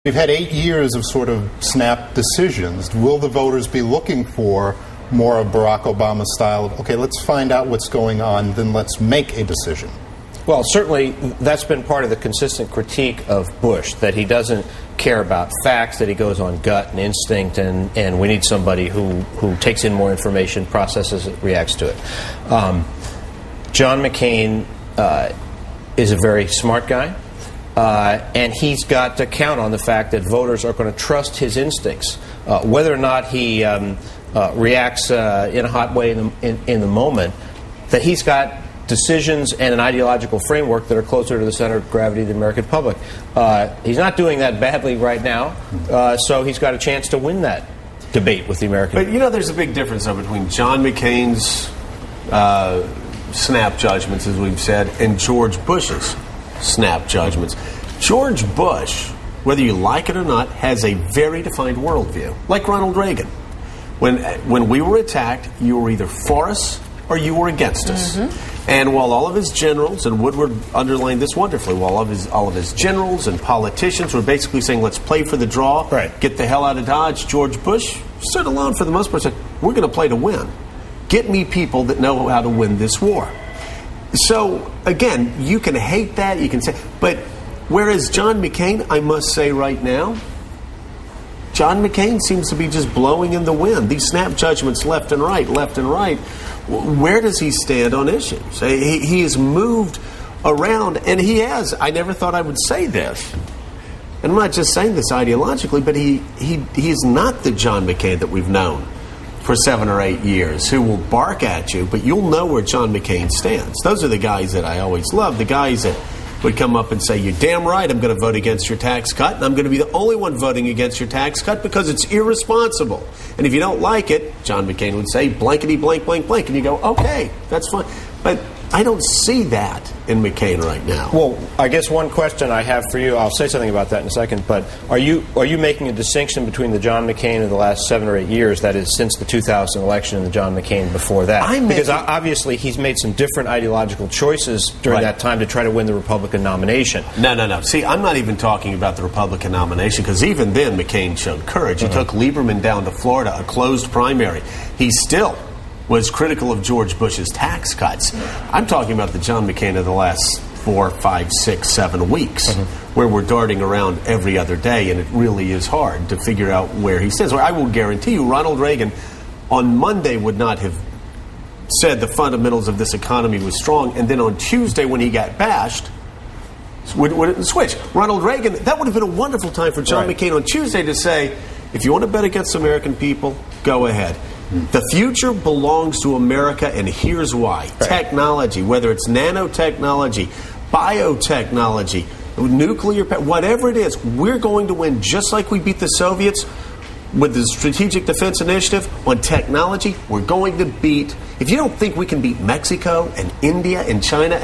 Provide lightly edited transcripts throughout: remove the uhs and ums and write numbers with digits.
We've had 8 years of sort of snap decisions. Will the voters be looking for more of Barack Obama's style of, okay, let's find out what's going on, then let's make a decision? Well, certainly that's been part of the consistent critique of Bush, that he doesn't care about facts, that he goes on gut and instinct, and we need somebody who takes in more information, processes it, reacts to it. John McCain is a very smart guy. And he's got to count on the fact that voters are going to trust his instincts. Whether or not he reacts in a hot way in the moment, that he's got decisions and an ideological framework that are closer to the center of gravity of the American public. He's not doing that badly right now, so he's got a chance to win that debate with the American people. But, you know, there's a big difference, though, between John McCain's snap judgments, as we've said, and George Bush's snap judgments. George Bush, whether you like it or not, has a very defined worldview, like Ronald Reagan. When we were attacked, you were either for us or you were against us. Mm-hmm. And while all of his generals, and Woodward underlined this wonderfully, while all of his generals and politicians were basically saying, let's play for the draw, right, get the hell out of Dodge, George Bush stood alone for the most part, said, we're going to play to win. Get me people that know how to win this war. So, again, you can hate that, you can say, but whereas John McCain, I must say right now, John McCain seems to be just blowing in the wind. These snap judgments left and right. Where does he stand on issues? He has moved around, and he has. I never thought I would say this. And I'm not just saying this ideologically, but he is not the John McCain that we've known for 7 or 8 years, who will bark at you, but you'll know where John McCain stands. Those are the guys that I always love, the guys that would come up and say, you're damn right, I'm going to vote against your tax cut, and I'm going to be the only one voting against your tax cut because it's irresponsible. And if you don't like it, John McCain would say, blankety blank, blank, blank, and you go, okay, that's fine. But I don't see that in McCain right now. Well, I guess one question I have for you, I'll say something about that in a second, but are you making a distinction between the John McCain of the last 7 or 8 years, that is, since the 2000 election, and the John McCain before that? Because obviously he's made some different ideological choices during that time to try to win the Republican nomination. No. See, I'm not even talking about the Republican nomination, because even then McCain showed courage. He took Lieberman down to Florida, a closed primary. He still was critical of George Bush's tax cuts. I'm talking about the John McCain of the last 4, 5, 6, 7 weeks, where we're darting around every other day, and it really is hard to figure out where he stands. I will guarantee you, Ronald Reagan on Monday would not have said the fundamentals of this economy was strong, and then on Tuesday when he got bashed, would switch. Ronald Reagan, that would have been a wonderful time for John McCain on Tuesday to say, if you want to bet against American people, go ahead. The future belongs to America, and here's why. Technology, whether it's nanotechnology, biotechnology, nuclear, whatever it is, we're going to win just like we beat the Soviets with the Strategic Defense Initiative on technology. We're going to beat, if you don't think we can beat Mexico and India and China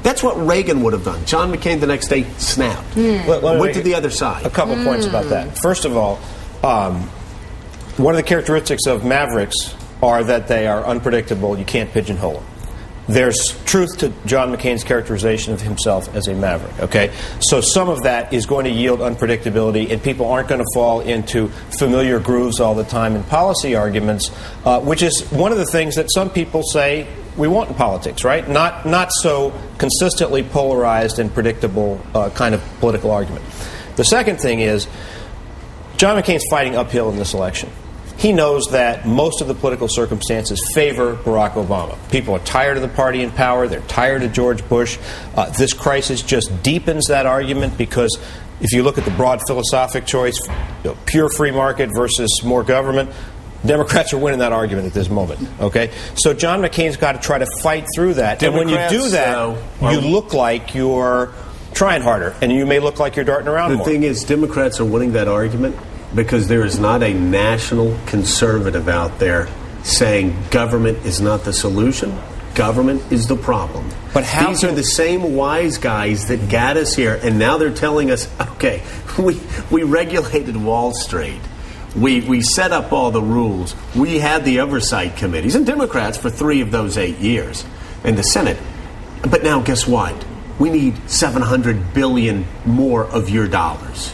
that's what Reagan would have done. John McCain the next day snapped. Went to the other side. A couple points about that. First of all, one of the characteristics of Mavericks are that they are unpredictable. You can't pigeonhole them. There's truth to John McCain's characterization of himself as a maverick, okay? So some of that is going to yield unpredictability, and people aren't going to fall into familiar grooves all the time in policy arguments, which is one of the things that some people say we want in politics, right? Not so consistently polarized and predictable kind of political argument. The second thing is John McCain's fighting uphill in this election. He knows that most of the political circumstances favor Barack Obama. People are tired of the party in power. They're tired of George Bush. This crisis just deepens that argument, because if you look at the broad philosophic choice, pure free market versus more government, Democrats are winning that argument at this moment. Okay, so John McCain's got to try to fight through that. Democrats, and when you do that, you look like you're trying harder, and you may look like you're darting around more. The thing is, Democrats are winning that argument because there is not a national conservative out there saying government is not the solution, government is the problem. But these are the same wise guys that got us here, and now they're telling us, okay, we regulated Wall Street. We set up all the rules. We had the oversight committees, and Democrats for 3 of those 8 years in the Senate. But now guess what? We need $700 billion more of your dollars.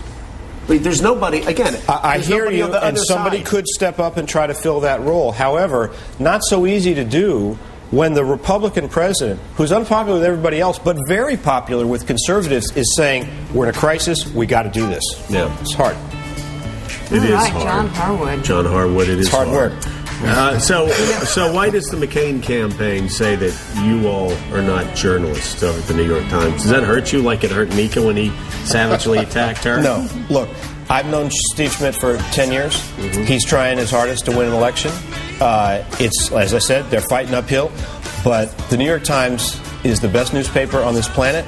But there's nobody, again, I there's hear nobody you, on the and other somebody side. could step up and try to fill that role. However, not so easy to do when the Republican president, who's unpopular with everybody else, but very popular with conservatives, is saying, we're in a crisis, we got to do this. Yeah. It's hard. It is right, hard. John Harwood. John Harwood, it is It's hard work. So why does the McCain campaign say that you all are not journalists over at the New York Times? Does that hurt you like it hurt Mika when he savagely attacked her? No. Look, I've known Steve Schmidt for 10 years. He's trying his hardest to win an election. It's, as I said, they're fighting uphill. But the New York Times is the best newspaper on this planet.